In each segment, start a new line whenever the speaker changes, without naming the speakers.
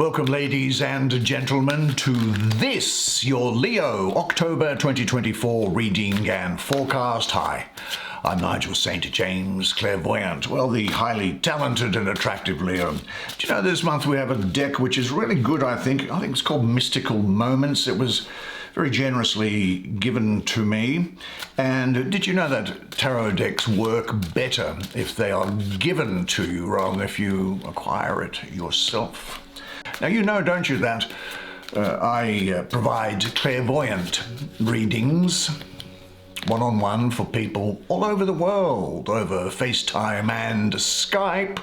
Welcome, ladies and gentlemen, to this, your Leo, October 2024 reading and forecast. Hi, I'm Nigel Saint James, Clairvoyant. Well, the highly talented and attractive Leo. Do you know this month we have a deck which is really good, I think. I think it's called Mystical Moments. It was very generously given to me. And did you know that tarot decks work better if they are given to you rather than if you acquire it yourself? Now, you know, don't you, that I provide clairvoyant readings one-on-one for people all over the world over FaceTime and Skype.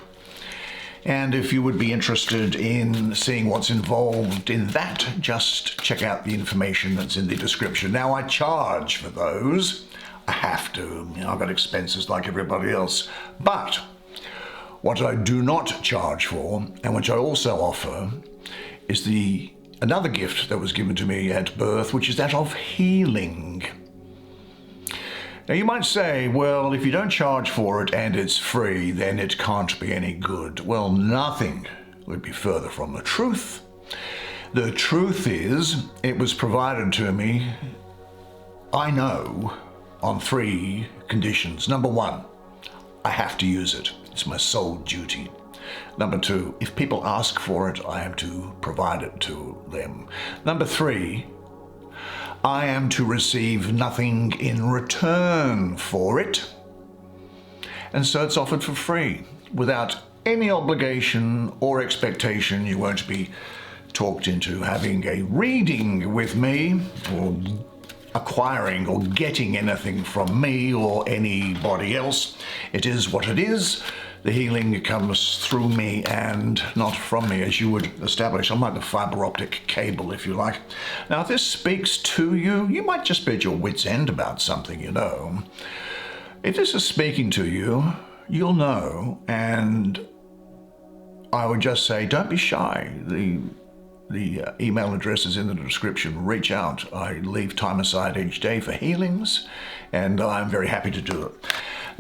And if you would be interested in seeing what's involved in that, just check out the information that's in the description. Now, I charge for those. I have to. You know, I've got expenses like everybody else. But what I do not charge for, and which I also offer, is another gift that was given to me at birth, which is that of healing. Now, you might say, well, if you don't charge for it and it's free, then it can't be any good. Well, nothing would be further from the truth. The truth is, it was provided to me, I know, on 3 conditions. Number 1, I have to use it. It's my sole duty. Number 2, if people ask for it, I am to provide it to them. Number 3, I am to receive nothing in return for it. And so it's offered for free, without any obligation or expectation. You won't be talked into having a reading with me, or acquiring or getting anything from me or anybody else. It is what it is. The healing comes through me and not from me, as you would establish. I'm like the fiber optic cable, if you like. Now, if this speaks to you, you might just be at your wit's end about something, you know. If this is speaking to you, you'll know, and I would just say, don't be shy. The email address is in the description. Reach out. I leave time aside each day for healings, and I'm very happy to do it.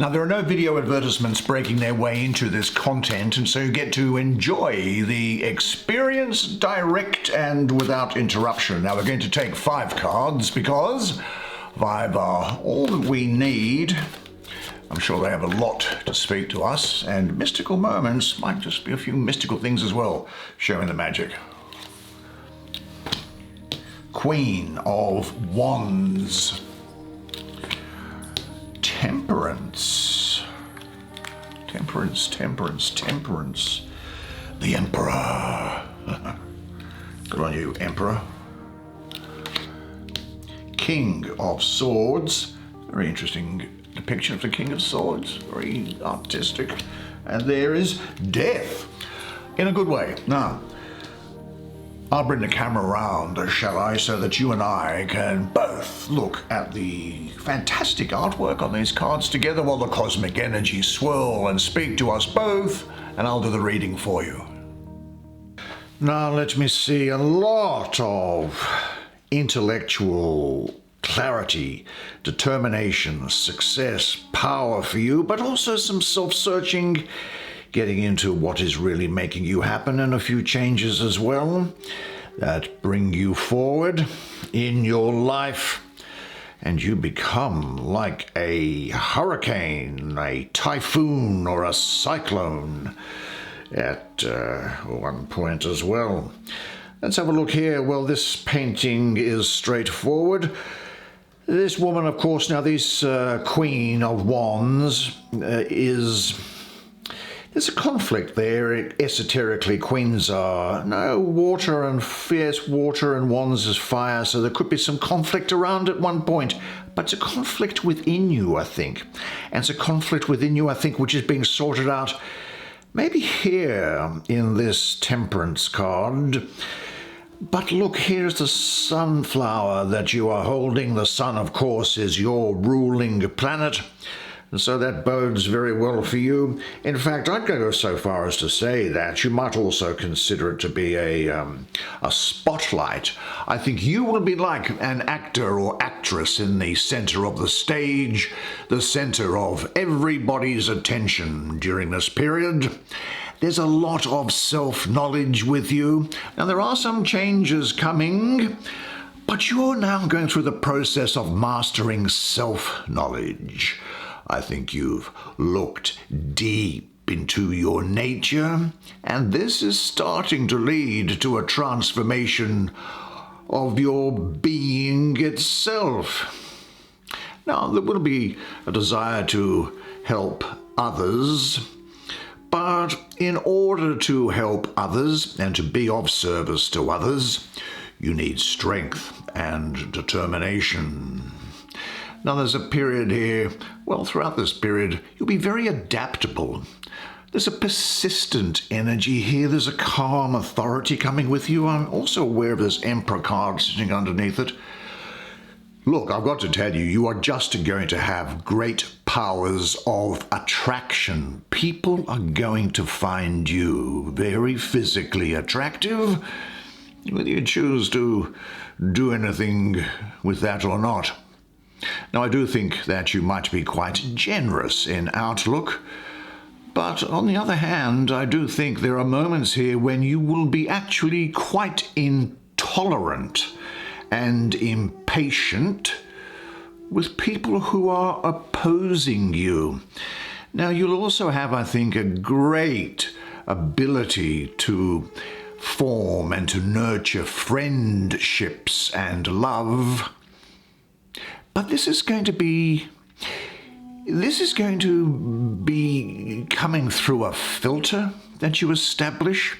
Now, there are no video advertisements breaking their way into this content, and so you get to enjoy the experience direct and without interruption. Now, we're going to take 5 cards because 5 are all that we need. I'm sure they have a lot to speak to us, and mystical moments might just be a few mystical things as well, showing the magic. Queen of Wands. Temperance. Temperance. The Emperor. Good on you, Emperor. King of Swords. Very interesting depiction of the King of Swords. Very artistic. And there is Death. In a good way. Now, I'll bring the camera around, shall I, so that you and I can both look at the fantastic artwork on these cards together while the cosmic energies swirl and speak to us both, and I'll do the reading for you. Now, let me see. A lot of intellectual clarity, determination, success, power for you, but also some self-searching, getting into what is really making you happen, and a few changes as well that bring you forward in your life, and you become like a hurricane, a typhoon, or a cyclone at one point as well. Let's have a look here. Well, this painting is straightforward. This woman, of course, now this Queen of Wands there's a conflict there. Esoterically, queens are water and fierce water, and wands is fire, so there could be some conflict around at one point. But it's a conflict within you, I think. And it's a conflict within you, I think, which is being sorted out maybe here in this Temperance card. But look, here's the sunflower that you are holding. The sun, of course, is your ruling planet. And so that bodes very well for you. In fact, I'd go so far as to say that you might also consider it to be a spotlight. I think you will be like an actor or actress in the center of the stage, the center of everybody's attention during this period. There's a lot of self-knowledge with you. Now, there are some changes coming, but you're now going through the process of mastering self-knowledge. I think you've looked deep into your nature, and this is starting to lead to a transformation of your being itself. Now, there will be a desire to help others, but in order to help others and to be of service to others, you need strength and determination. Now, there's a period here, well, throughout this period, you'll be very adaptable. There's a persistent energy here. There's a calm authority coming with you. I'm also aware of this Emperor card sitting underneath it. Look, I've got to tell you, you are just going to have great powers of attraction. People are going to find you very physically attractive, whether you choose to do anything with that or not. Now, I do think that you might be quite generous in outlook, but on the other hand, I do think there are moments here when you will be actually quite intolerant and impatient with people who are opposing you. Now, you'll also have, I think, a great ability to form and to nurture friendships and love. But this is going to be coming through a filter that you establish,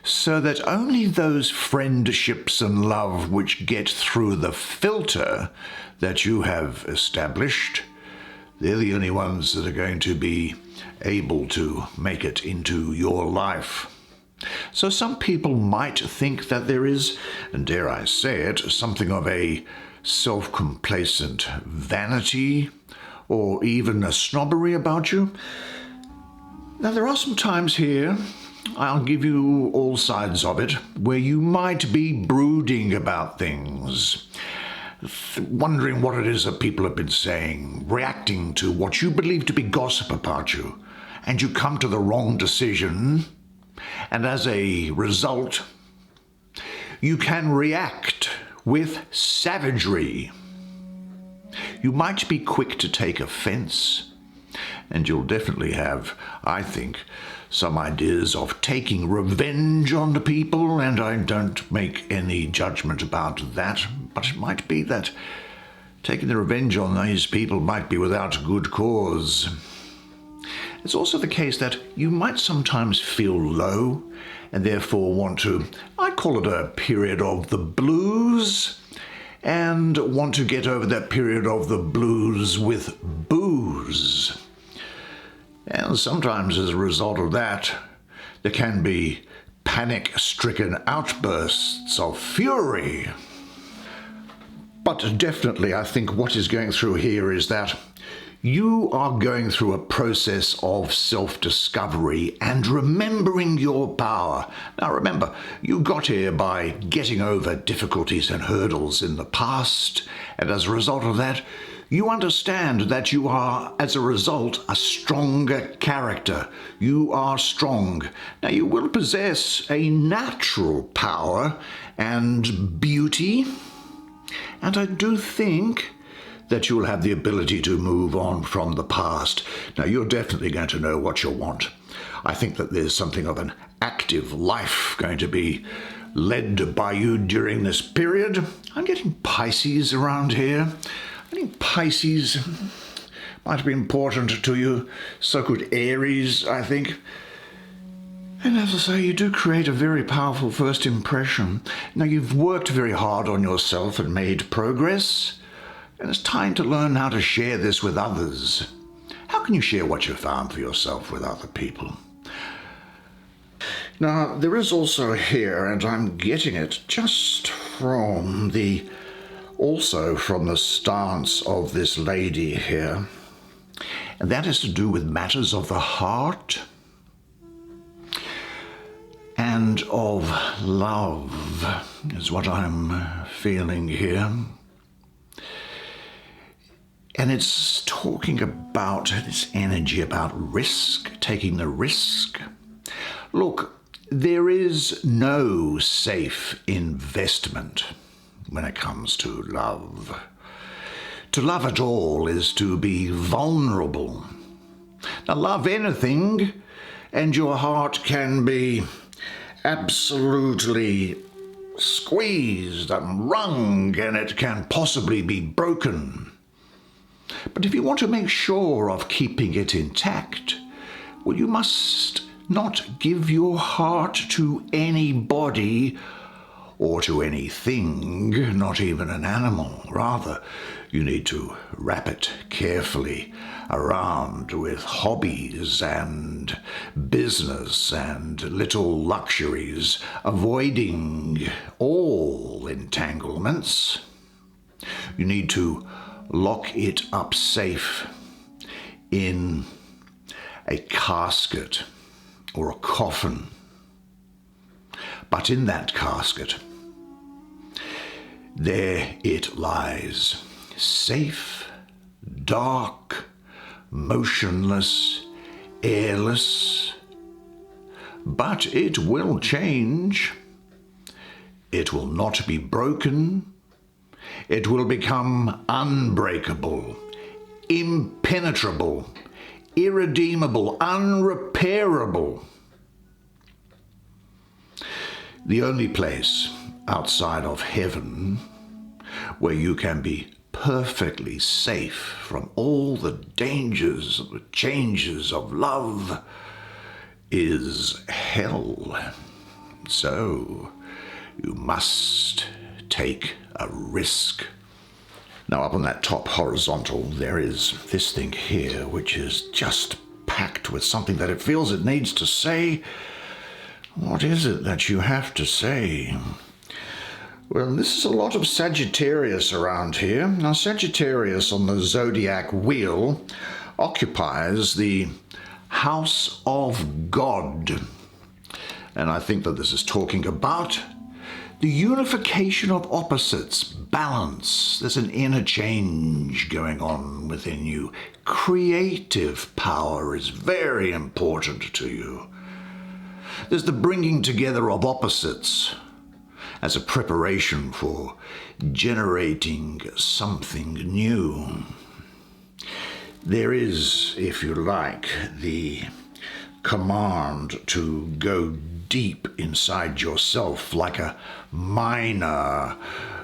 so that only those friendships and love which get through the filter that you have established, they're the only ones that are going to be able to make it into your life. So some people might think that there is, and dare I say it, something of a self-complacent vanity or even a snobbery about you. Now, there are some times here, I'll give you all sides of it, where you might be brooding about things, wondering what it is that people have been saying, reacting to what you believe to be gossip about you, and you come to the wrong decision, and as a result, you can react with savagery. You might be quick to take offense, and you'll definitely have, I think, some ideas of taking revenge on the people, and I don't make any judgment about that, but it might be that taking the revenge on these people might be without good cause. It's also the case that you might sometimes feel low and therefore want to, I call it a period of the blues, and want to get over that period of the blues with booze. And sometimes as a result of that, there can be panic-stricken outbursts of fury. But definitely, I think what is going through here is that you are going through a process of self-discovery and remembering your power. Now remember, you got here by getting over difficulties and hurdles in the past, and as a result of that, you understand that you are, as a result, a stronger character. You are strong. Now, you will possess a natural power and beauty, and I do think that you'll have the ability to move on from the past. Now, you're definitely going to know what you want. I think that there's something of an active life going to be led by you during this period. I'm getting Pisces around here. I think Pisces might be important to you. So could Aries, I think. And as I say, you do create a very powerful first impression. Now, you've worked very hard on yourself and made progress, and it's time to learn how to share this with others. How can you share what you've found for yourself with other people? Now, there is also here, and I'm getting it just from the stance of this lady here, and that is to do with matters of the heart and of love, is what I'm feeling here. And it's talking about this energy about risk, taking the risk. Look, there is no safe investment when it comes to love. To love at all is to be vulnerable. Now, love anything, and your heart can be absolutely squeezed and wrung, and it can possibly be broken. But if you want to make sure of keeping it intact, well, you must not give your heart to anybody or to anything, not even an animal. Rather, you need to wrap it carefully around with hobbies and business and little luxuries, avoiding all entanglements. You need to lock it up safe in a casket or a coffin. But in that casket, there it lies, safe, dark, motionless, airless. But it will change. It will not be broken. It will become unbreakable, impenetrable, irredeemable, unrepairable. The only place outside of heaven where you can be perfectly safe from all the dangers, the changes of love, is hell. So you must take a risk. Now, up on that top horizontal, there is this thing here, which is just packed with something that it feels it needs to say. What is it that you have to say? Well, this is a lot of Sagittarius around here. Now, Sagittarius on the zodiac wheel occupies the house of God. And I think that this is talking about the unification of opposites, balance. There's an inner change going on within you. Creative power is very important to you. There's the bringing together of opposites as a preparation for generating something new. There is, if you like, the command to go deep inside yourself, like a miner,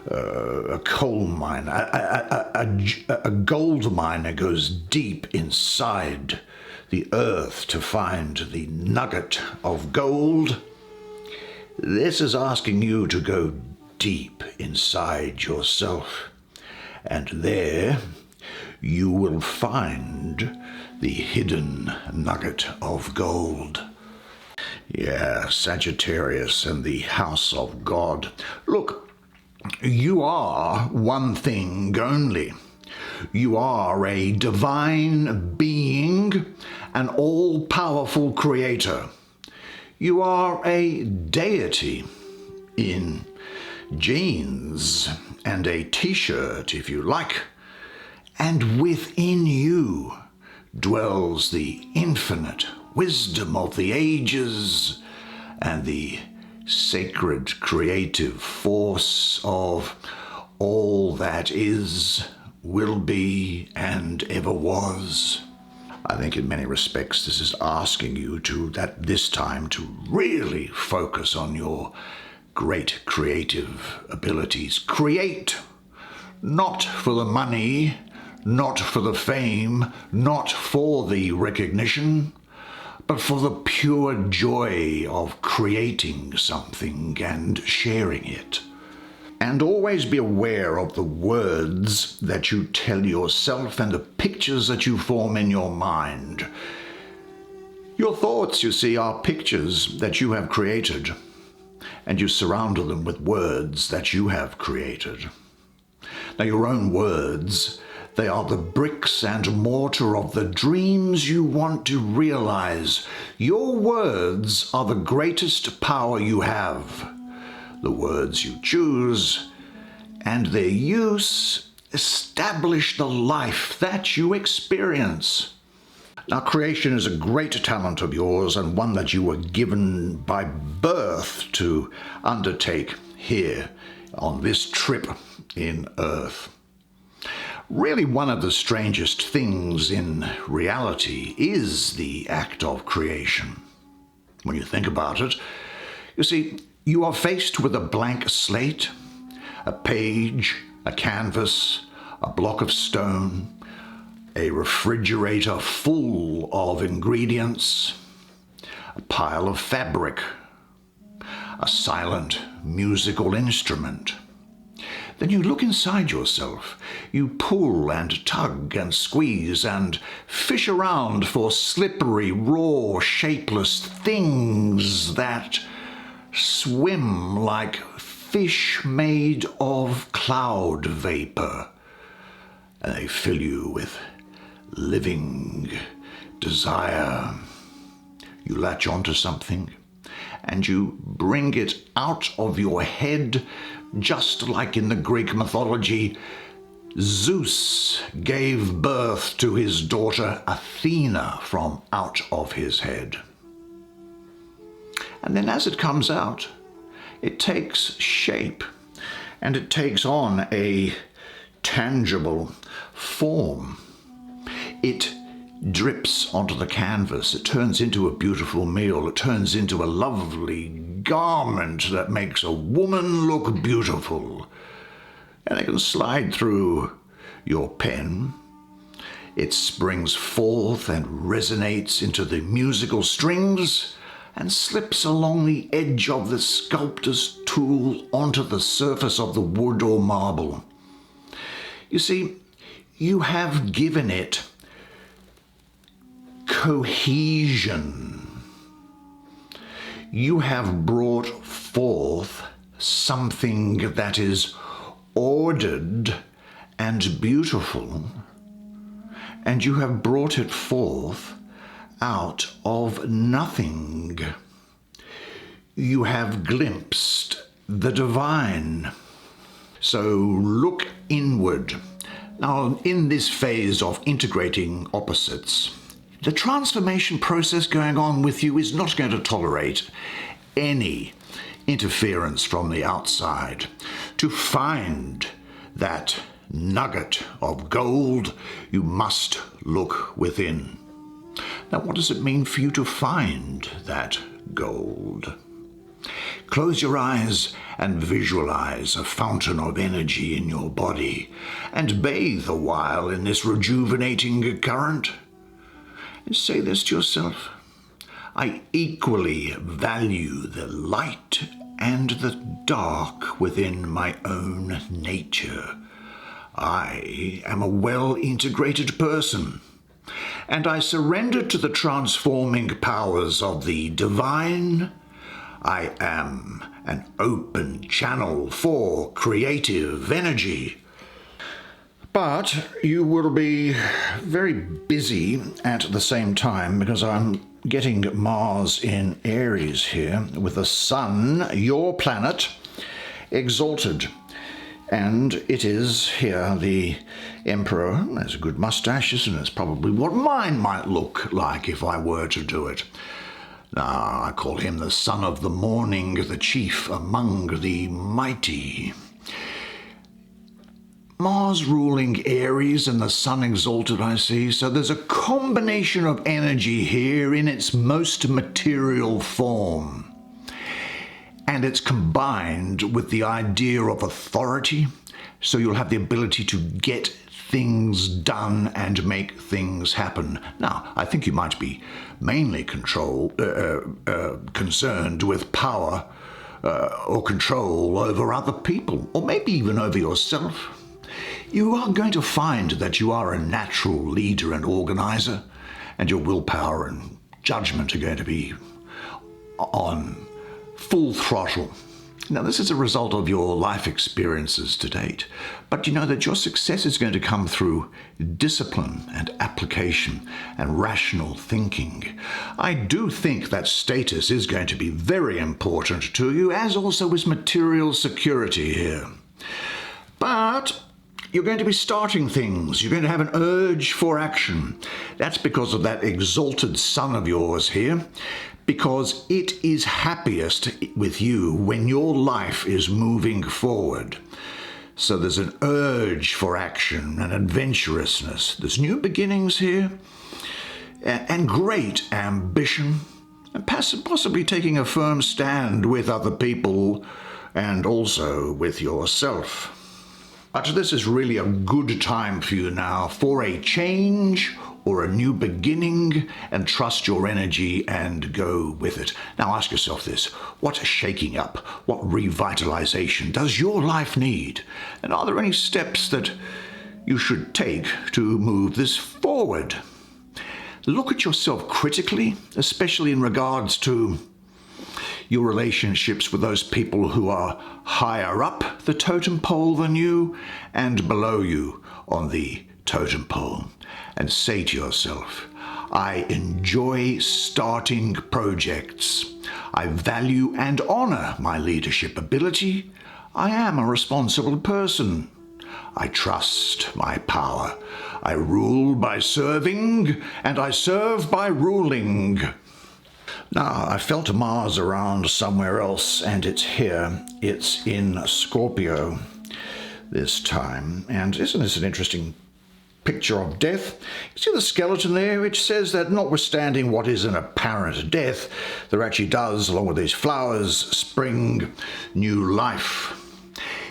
a coal miner, a gold miner goes deep inside the earth to find the nugget of gold. This is asking you to go deep inside yourself, and there you will find the hidden nugget of gold. Yeah, Sagittarius and the house of God. Look, you are one thing only. You are a divine being, an all-powerful creator. You are a deity in jeans and a t-shirt, if you like. And within you dwells the infinite wisdom of the ages and the sacred creative force of all that is, will be, and ever was. I think in many respects this is asking you to, at this time, to really focus on your great creative abilities. Create, not for the money, not for the fame, not for the recognition, but for the pure joy of creating something and sharing it. And always be aware of the words that you tell yourself and the pictures that you form in your mind. Your thoughts, you see, are pictures that you have created, and you surround them with words that you have created. Now, your own words, they are the bricks and mortar of the dreams you want to realize. Your words are the greatest power you have. The words you choose and their use establish the life that you experience. Now, creation is a great talent of yours and one that you were given by birth to undertake here on this trip in Earth. Really, one of the strangest things in reality is the act of creation. When you think about it, you see, you are faced with a blank slate, a page, a canvas, a block of stone, a refrigerator full of ingredients, a pile of fabric, a silent musical instrument. Then you look inside yourself. You pull and tug and squeeze and fish around for slippery, raw, shapeless things that swim like fish made of cloud vapor. And they fill you with living desire. You latch onto something and you bring it out of your head, just like in the Greek mythology, Zeus gave birth to his daughter Athena from out of his head. And then as it comes out, it takes shape and it takes on a tangible form. It drips onto the canvas. It turns into a beautiful meal. It turns into a lovely garment that makes a woman look beautiful. And it can slide through your pen. It springs forth and resonates into the musical strings and slips along the edge of the sculptor's tool onto the surface of the wood or marble. You see, you have given it cohesion. You have brought forth something that is ordered and beautiful, and you have brought it forth out of nothing. You have glimpsed the divine. So look inward. Now, in this phase of integrating opposites, the transformation process going on with you is not going to tolerate any interference from the outside. To find that nugget of gold, you must look within. Now, what does it mean for you to find that gold? Close your eyes and visualize a fountain of energy in your body and bathe a while in this rejuvenating current. And say this to yourself: I equally value the light and the dark within my own nature. I am a well-integrated person, and I surrender to the transforming powers of the divine. I am an open channel for creative energy. But you will be very busy at the same time, because I'm getting Mars in Aries here, with the Sun, your planet, exalted. And it is here the Emperor. Has a good mustache, and it's probably what mine might look like if I were to do it. Now, I call him the son of the morning, the chief among the mighty. Mars ruling Aries and the Sun exalted, I see. So there's a combination of energy here in its most material form. And it's combined with the idea of authority. So you'll have the ability to get things done and make things happen. Now, I think you might be mainly concerned with power or control over other people, or maybe even over yourself. You are going to find that you are a natural leader and organizer, and your willpower and judgment are going to be on full throttle. Now, this is a result of your life experiences to date, but you know that your success is going to come through discipline and application and rational thinking. I do think that status is going to be very important to you, as also is material security here. But You're going to be starting things. You're going to have an urge for action. That's because of that exalted sun of yours here, because it is happiest with you when your life is moving forward. So there's an urge for action and adventurousness. There's new beginnings here and great ambition, and possibly taking a firm stand with other people and also with yourself. But this is really a good time for you now for a change or a new beginning, and trust your energy and go with it. Now ask yourself this: what shaking up, what revitalization does your life need? And are there any steps that you should take to move this forward? Look at yourself critically, especially in regards to your relationships with those people who are higher up the totem pole than you and below you on the totem pole. And say to yourself, I enjoy starting projects. I value and honor my leadership ability. I am a responsible person. I trust my power. I rule by serving, and I serve by ruling. Now, I felt Mars around somewhere else, and it's here. It's in Scorpio this time. And isn't this an interesting picture of death? You see the skeleton there, which says that notwithstanding what is an apparent death, there actually does, along with these flowers, spring new life.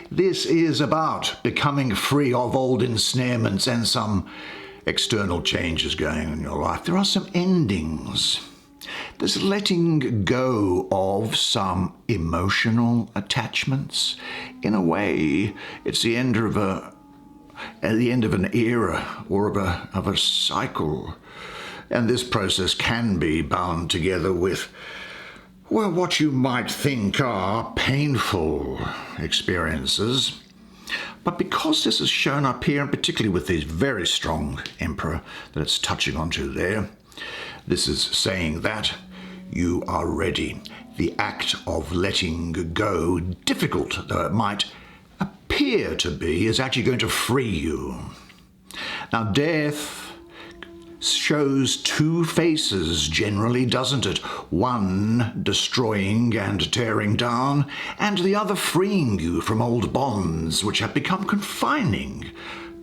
This is about becoming free of old ensnarements and some external changes going on in your life. There are some endings. There's letting go of some emotional attachments. In a way, it's the end of an era or of a cycle. And this process can be bound together with, well, what you might think are painful experiences. But because this is shown up here, and particularly with this very strong Emperor that it's touching onto there, this is saying that you are ready. The act of letting go, difficult though it might appear to be, is actually going to free you. Now, death shows two faces generally, doesn't it? One destroying and tearing down, and the other freeing you from old bonds which have become confining,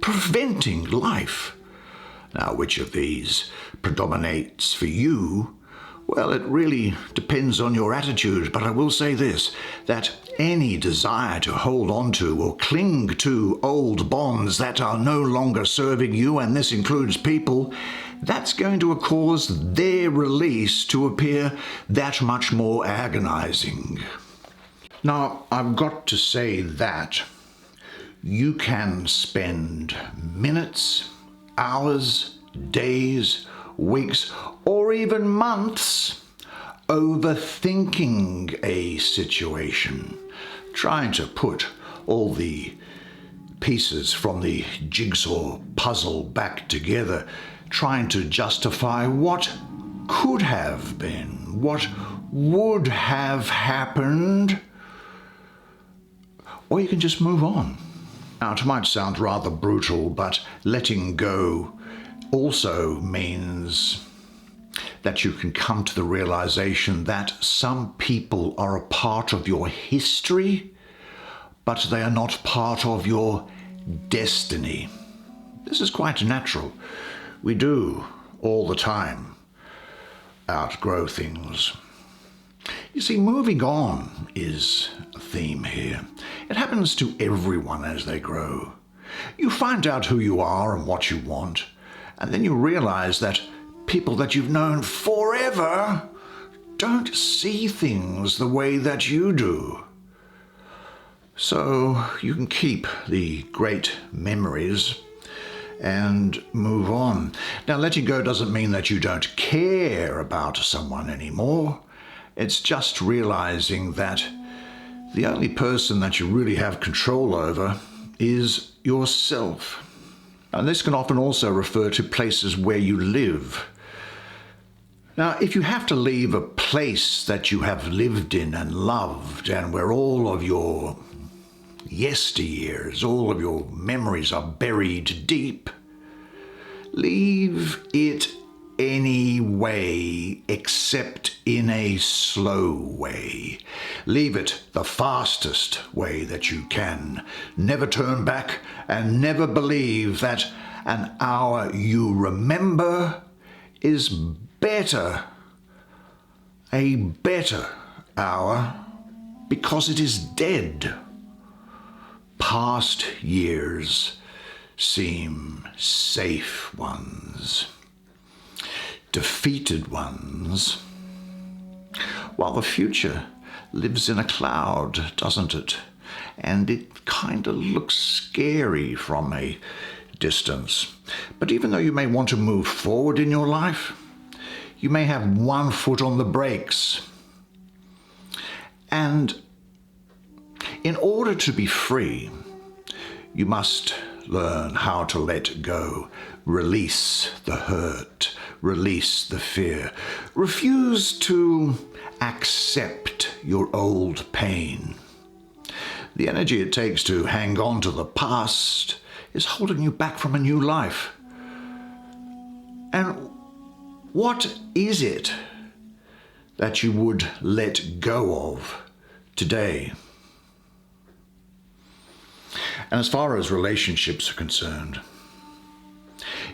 preventing life. Now, which of these predominates for you? Well, it really depends on your attitude, but I will say this, that any desire to hold on to or cling to old bonds that are no longer serving you, and this includes people, that's going to cause their release to appear that much more agonizing. Now, I've got to say that you can spend minutes, hours, days, weeks, or even months overthinking a situation, trying to put all the pieces from the jigsaw puzzle back together, trying to justify what could have been, what would have happened, or you can just move on. Now, it might sound rather brutal, but letting go also means that you can come to the realization that some people are a part of your history, but they are not part of your destiny. This is quite natural. We do all the time outgrow things. You see, moving on is a theme here. It happens to everyone as they grow. You find out who you are and what you want, and then you realize that people that you've known forever don't see things the way that you do. So you can keep the great memories and move on. Now, letting go doesn't mean that you don't care about someone anymore. It's just realizing that the only person that you really have control over is yourself. And this can often also refer to places where you live. Now, if you have to leave a place that you have lived in and loved, and where all of your yesteryears, all of your memories are buried deep. Leave it any way except in a slow way. Leave it the fastest way that you can. Never turn back and never believe that an hour you remember is better, a better hour, because it is dead. Past years seem safe ones, defeated ones, while the future lives in a cloud, doesn't it? And it kind of looks scary from a distance. But even though you may want to move forward in your life, you may have one foot on the brakes. And in order to be free, you must learn how to let go, release the hurt, release the fear. Refuse to accept your old pain. The energy it takes to hang on to the past is holding you back from a new life. And what is it that you would let go of today? And as far as relationships are concerned,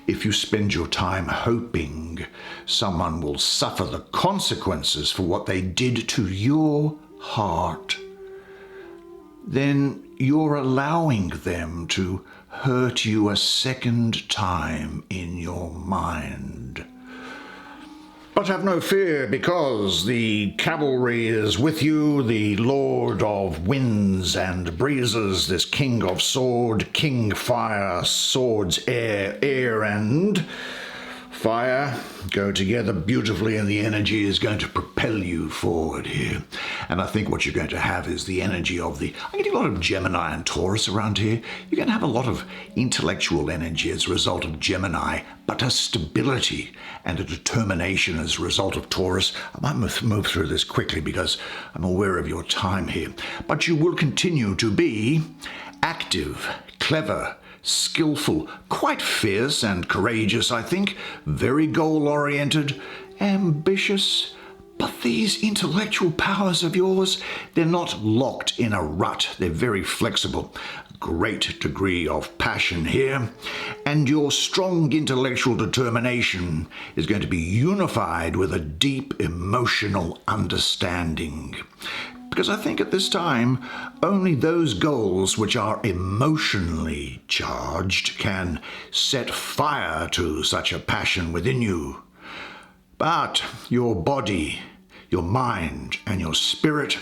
if you spend your time hoping someone will suffer the consequences for what they did to your heart, then you're allowing them to hurt you a second time in your mind. But have no fear, because the cavalry is with you, the Lord of winds and breezes, this King of sword, King fire, swords, air and fire go together beautifully, and the energy is going to propel you forward here. And I think what you're going to have is the energy of I'm getting a lot of Gemini and Taurus around here. You're going to have a lot of intellectual energy as a result of Gemini, but a stability and a determination as a result of Taurus. I might move through this quickly because I'm aware of your time here. But you will continue to be active, clever, skillful, quite fierce and courageous, I think, very goal-oriented, ambitious. But these intellectual powers of yours, they're not locked in a rut. They're very flexible. Great degree of passion here. And your strong intellectual determination is going to be unified with a deep emotional understanding. Because I think at this time, only those goals which are emotionally charged can set fire to such a passion within you. But your body, your mind, and your spirit,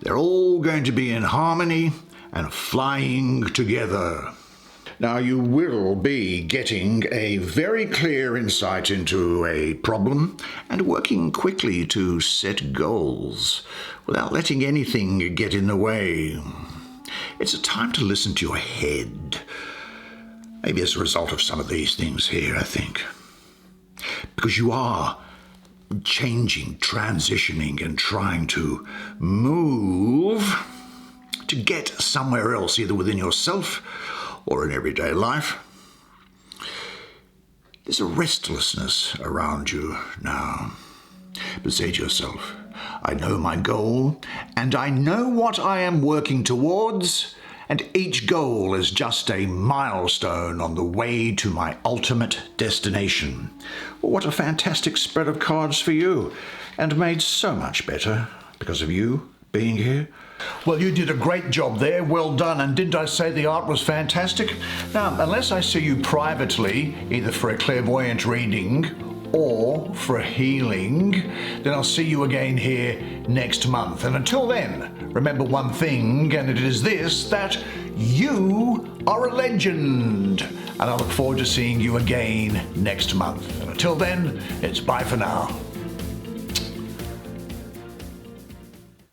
they're all going to be in harmony and flying together. Now, you will be getting a very clear insight into a problem and working quickly to set goals without letting anything get in the way. It's a time to listen to your head. Maybe as a result of some of these things here, I think. Because you are changing, transitioning, and trying to move to get somewhere else, either within yourself or in everyday life. There's a restlessness around you now. But say to yourself, I know my goal, and I know what I am working towards, and each goal is just a milestone on the way to my ultimate destination. Well, what a fantastic spread of cards for you, and made so much better because of you being here. Well, you did a great job there. Well done. And didn't I say the art was fantastic? Now, unless I see you privately, either for a clairvoyant reading or for a healing, then I'll see you again here next month. And until then, remember one thing, and it is this, that you are a legend. And I look forward to seeing you again next month. And until then, it's bye for now.